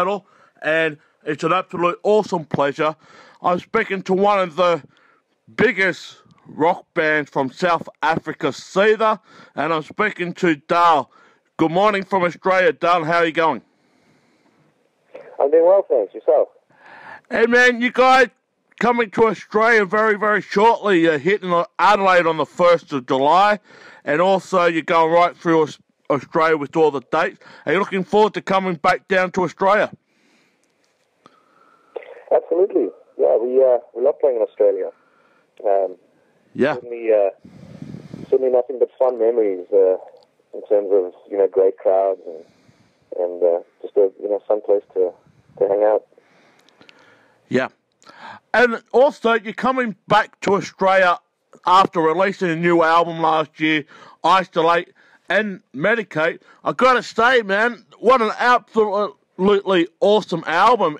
battle, and it's an absolute awesome pleasure. I'm speaking to one of the biggest rock bands from South Africa, Seether, and I'm speaking to Dale. Good morning from Australia, Dale. How are you going? I'm doing well, thanks. Yourself? Hey, man, you guys coming to Australia very, very shortly. You're hitting Adelaide on the 1st of July, and also you're going right through Australia with all the dates. Are you looking forward to coming back down to Australia? Absolutely. Yeah, we love playing in Australia. Yeah. Certainly nothing but fun memories in terms of great crowds and just a fun place to hang out. Yeah. And also, you're coming back to Australia after releasing a new album last year, Isolate and Medicate. I got to say, man, what an absolutely awesome album.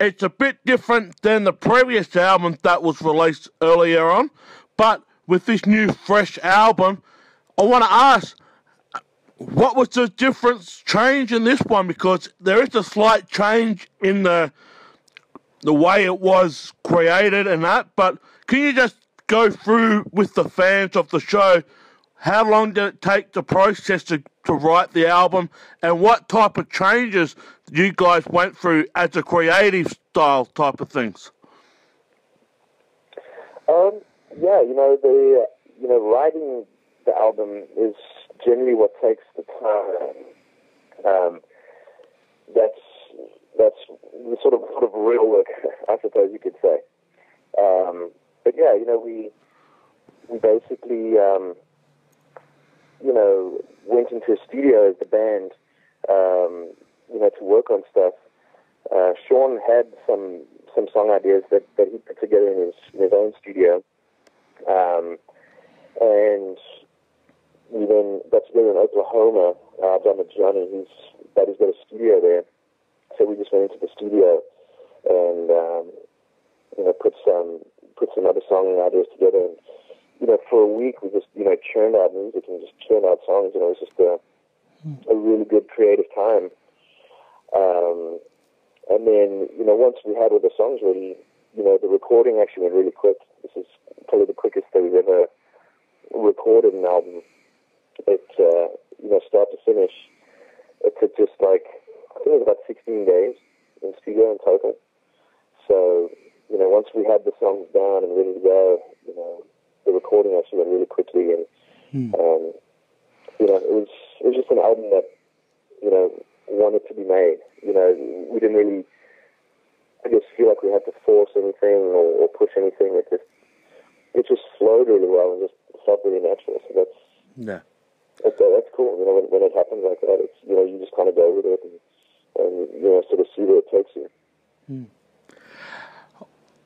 It's a bit different than the previous album that was released earlier on, but with this new fresh album, I want to ask, what was the change in this one? Because there is a slight change in the way it was created and that, but can you just go through with the fans of the show, how long did it take the process to write the album, and what type of changes you guys went through as a creative style type of things? Writing the album is generally what takes the time. That's the sort of real work, I suppose you could say. But yeah, we basically went into a studio as the band, to work on stuff. Sean had some song ideas that he put together in his own studio, and we then got together in Oklahoma. Down with Johnny, he's got a studio there. So we just went into the studio and put some other song ideas together. And for a week we just churned out music and just churned out songs. It was just a really good creative time. And then once we had all the songs ready, the recording actually went really quick. This is probably the quickest that we've ever recorded an album. It start to finish. It took just I think it was about 16 days in studio in total. So, once we had the songs down and ready to go, the recording actually went really quickly, and it was just an album that wanted to be made. We didn't really, I guess, feel like we had to force anything or push anything. It just flowed really well and just felt really natural. So that's cool. When it happens like that, it's you just kind of go with it and sort of see where it takes you.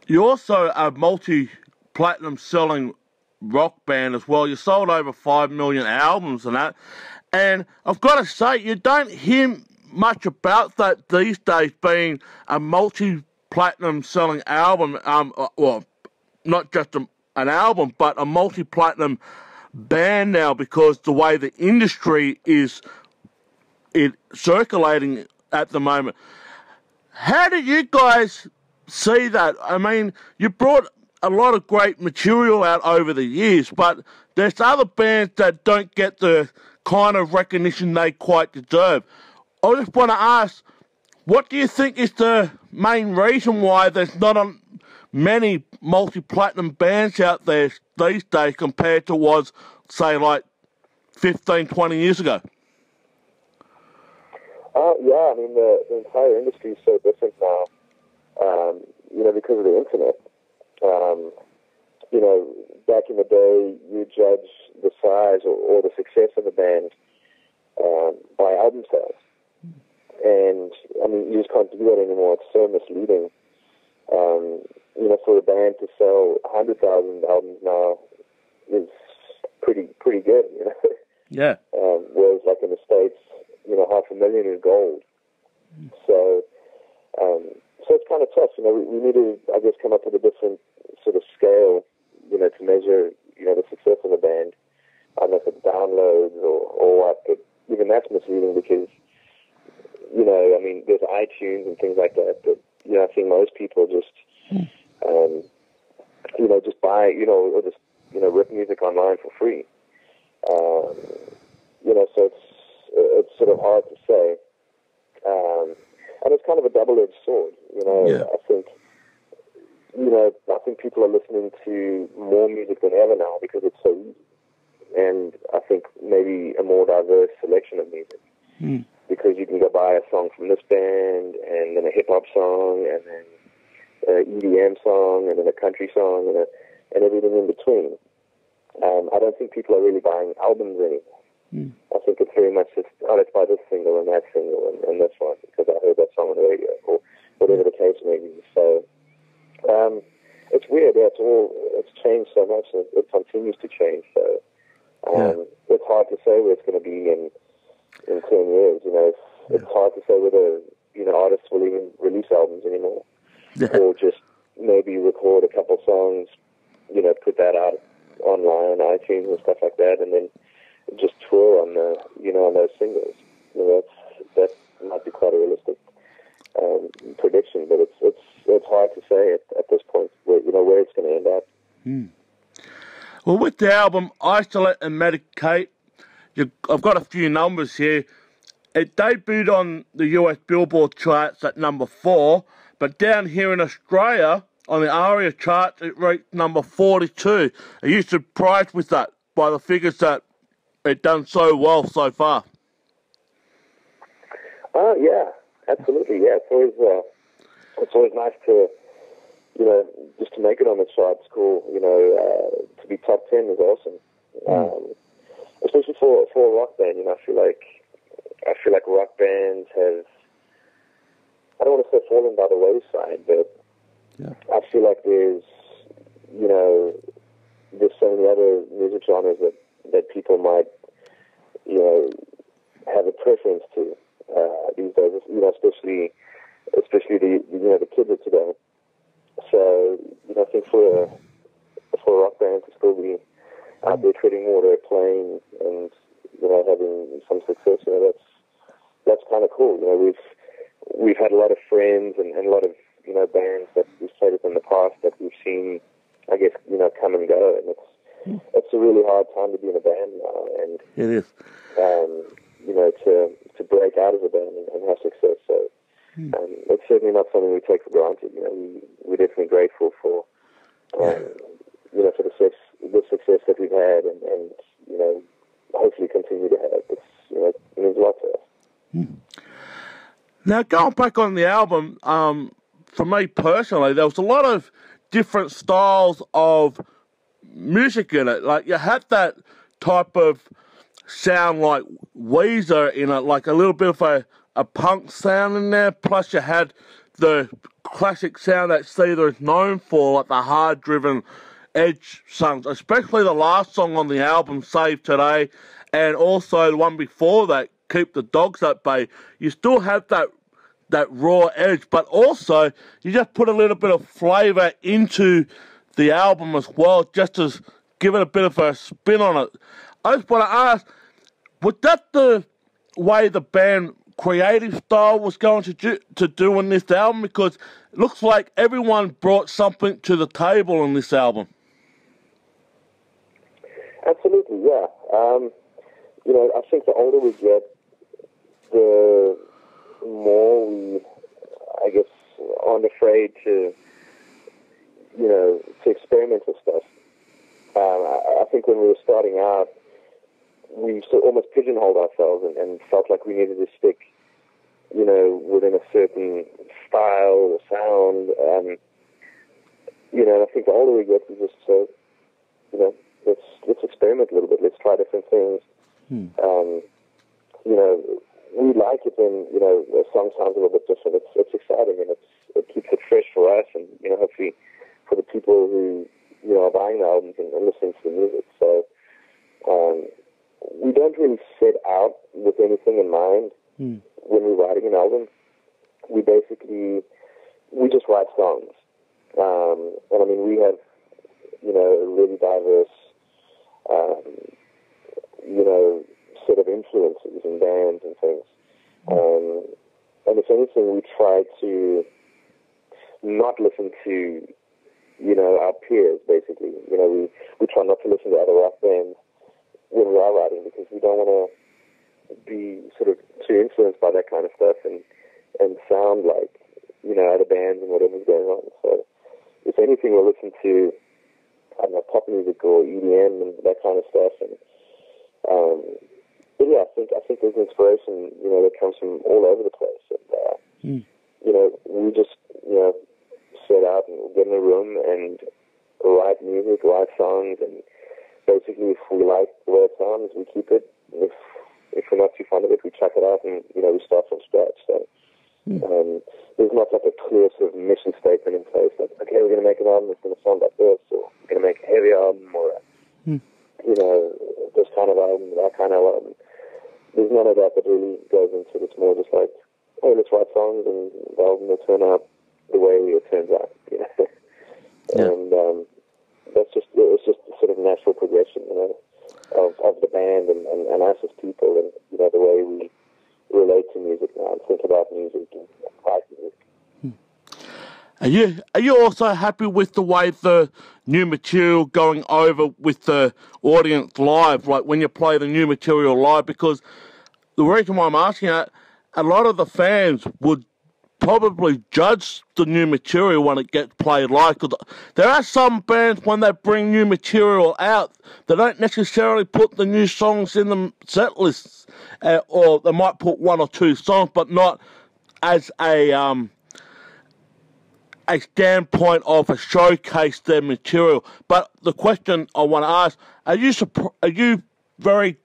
You're also a multi-platinum selling rock band as well. You sold over 5 million albums and that. And I've got to say, you don't hear much about that these days, being a multi-platinum selling album. Well, not just an album, but a multi-platinum band now, because the way the industry is circulating at the moment. How do you guys see that? I mean, you brought a lot of great material out over the years, but there's other bands that don't get the kind of recognition they quite deserve. I just want to ask, what do you think is the main reason why there's not many multi-platinum bands out there these days compared to was, say, 15, 20 years ago? Yeah, I mean, the entire industry is so different now, because of the internet. Back in the day, you judge the size or the success of a band by album sales. And, I mean, you just can't do that anymore. It's so misleading. For a band to sell 100,000 albums now is pretty good, Yeah. Whereas, in the States, 500,000 is gold. So it's kind of tough. We need to, I guess, come up with a different sort of scale, to measure, the success of a band. I don't know if it's downloads or what, but even that's misleading because, you know, I mean, there's iTunes and things like that, but, you know, I think most people just, you know, just buy, you know, or just, you know, rip music online for free. You know, so it's sort of hard to say. And it's kind of a double-edged sword, you know. Yeah. I think people are listening to more music than ever now because it's so easy. And I think maybe a more diverse selection of music. Because you can go buy a song from this band, and then a hip-hop song, and then an EDM song, and then a country song, and everything in between. I don't think people are really buying albums anymore. I think it's very much just, oh, let's buy this single and that single and this one because I heard that song on the radio, or whatever the case may be. So it's weird. Yeah, it's changed so much, and it continues to change. So it's hard to say where it's going to be in 10 years. You know, it's hard to say whether, you know, artists will even release albums anymore, or just maybe record a couple songs, you know, put that out online, iTunes and stuff like that, and then just tour on on those singles. You know, that might be quite a realistic prediction, but it's hard to say at this point where it's going to end up. Well, with the album Isolate and Medicate, I've got a few numbers here. It debuted on the US Billboard charts at number 4, but down here in Australia, on the ARIA charts, it reached number 42. Are you surprised with that, by the figures that it done so well so far? Yeah, absolutely. Yeah, it's always nice to, you know, just to make it on the charts. Cool, you know, to be top 10 is awesome. Especially for a rock band. You know, I feel like rock bands have, I don't want to say fallen by the wayside, but I feel like there's so many other music genres that people might, you know, have a preference to these days. You know, especially the kids of today. So, you know, I think for a rock band to still be out there treading water, playing, and, you know, having some success, you know, that's kind of cool. You know, we've had a lot of friends and a lot of, you know, bands that we've played with in the past that we've seen, I guess, you know, come and go, and it's a really hard time to be in a band now, and it is. You know, to break out as a band and have success. So it's certainly not something we take for granted. You know, we're definitely grateful for, you know, for the success that we've had, and you know, hopefully continue to have. It's, you know, it means a lot to us. Now, going back on the album, for me personally, there was a lot of different styles of music in it. Like, you had that type of sound like Weezer in it, like a little bit of a punk sound in there, plus you had the classic sound that Seether is known for, like the hard-driven edge songs, especially the last song on the album, Save Today, and also the one before that, Keep the Dogs at Bay. You still have that raw edge, but also you just put a little bit of flavour into the album as well, just to give it a bit of a spin on it. I just want to ask, was that the way the band creative style was going to do on this album? Because it looks like everyone brought something to the table on this album. Absolutely, yeah. You know, I think the older we get, the more we, I guess, aren't afraid to, you know, to experiment with stuff. I think when we were starting out, we almost pigeonholed ourselves and felt like we needed to stick, you know, within a certain style or sound. You know, I think the older we get, we just say, you know, let's experiment a little bit. Let's try different things. You know, we like it when, you know, a song sounds a little bit different. It's exciting, and it keeps it fresh for us, and, you know, hopefully for the people who, you know, are buying the albums and listening to the music. So we don't really set out with anything in mind when we're writing an album. We just write songs. And I mean, we have, you know, a really diverse, you know, set of influences and bands and things. And if anything, we try to not listen to, our peers, basically. We try not to listen to other rock bands when we are writing, because we don't want to be sort of too influenced by that kind of stuff and sound like, other bands and whatever's going on. So if anything, we'll listen to, I don't know, pop music or EDM and that kind of stuff. And but yeah, I think there's inspiration, that comes from all over the place. And we just, set out and get in a room and write music, write songs, and basically, if we like the way it sounds, we keep it. If we're not too fond of it, we chuck it out, and we start from scratch. So there's not like a clear sort of mission statement in place. Like, okay, we're going to make an album that's going to sound like this, or we're going to make a heavy album, or this kind of album, that kind of album. There's none of that really goes into it. It's more just like, oh, let's write songs, and the album will turn out the way it turns out. And it's just a sort of natural progression, of the band and us as people, and the way we relate to music now and think about music and write music. Are you also happy with the way the new material going over with the audience live, like when you play the new material live? Because the reason why I'm asking that, a lot of the fans would probably judge the new material when it gets played live. Cause there are some bands, when they bring new material out, they don't necessarily put the new songs in the set lists, or they might put one or two songs, but not as a standpoint of a showcase their material. But the question I want to ask, are you very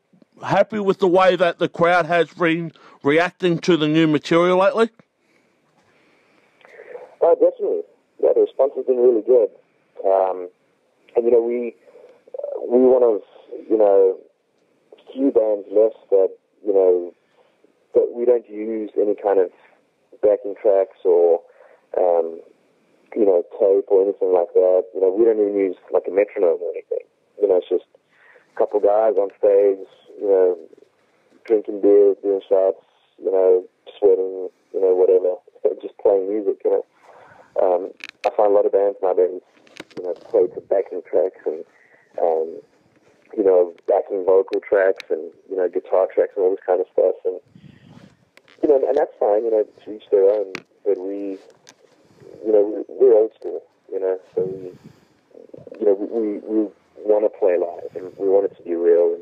happy with the way that the crowd has been reacting to the new material lately? Definitely. Yeah, the response has been really good. And, we one of, few bands left that, that we don't use any kind of backing tracks or, tape or anything like that. We don't even use like a metronome or anything. It's just a couple guys on stage, drinking beer, doing shots, sweating, whatever, just playing music, I find a lot of bands nowadays, play to backing tracks and, backing vocal tracks and, guitar tracks and all this kind of stuff. And, and that's fine, to each their own. But we're old school, so we want to play live and we want it to be real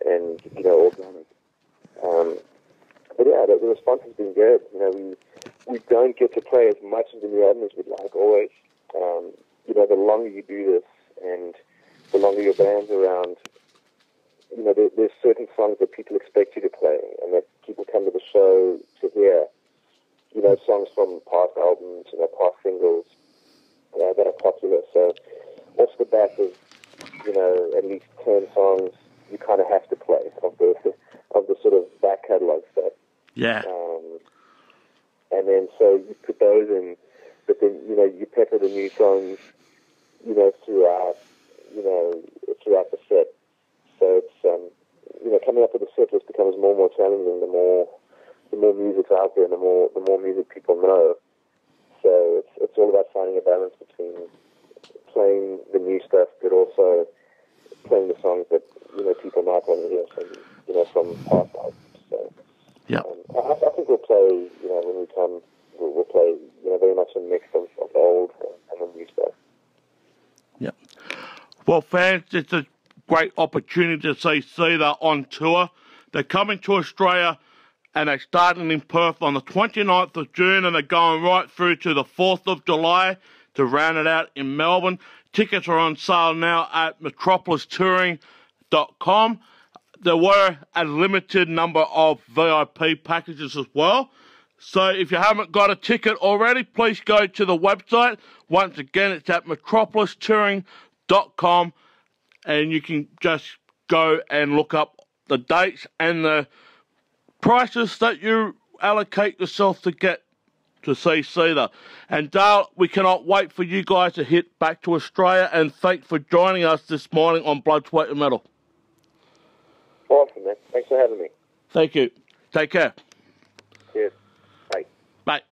and organic. But yeah, the response has been good. We don't get to play as much of the new album as we'd like always. The longer you do this and the longer your band's around, there's certain songs that people expect you to play and that people come to the show to hear. Songs from past albums, past singles that are popular. So off the bat of, at least 10 songs you kind of have to play of the sort of back catalogue stuff. Yeah. And then so you put those in, but then, you pepper the new songs, throughout the set. So it's, coming up with a set list becomes more and more challenging the more music's out there and the more music people know. So it's all about finding a balance between playing the new stuff, but also playing the songs that, people might want to hear from past albums. So, yeah. I think we'll play, when we come, we'll play, very much a mix of the old and the new stuff. Yeah. Well, fans, it's a great opportunity to see Seether on tour. They're coming to Australia and they're starting in Perth on the 29th of June and they're going right through to the 4th of July to round it out in Melbourne. Tickets are on sale now at metropolistouring.com. There were a limited number of VIP packages as well. So if you haven't got a ticket already, please go to the website. Once again, it's at metropolistouring.com and you can just go and look up the dates and the prices that you allocate yourself to get to see Seether. And Dale, we cannot wait for you guys to hit back to Australia, and thanks for joining us this morning on Blood, Sweat and Metal. Awesome, man. Thanks for having me. Thank you. Take care. Cheers. Bye.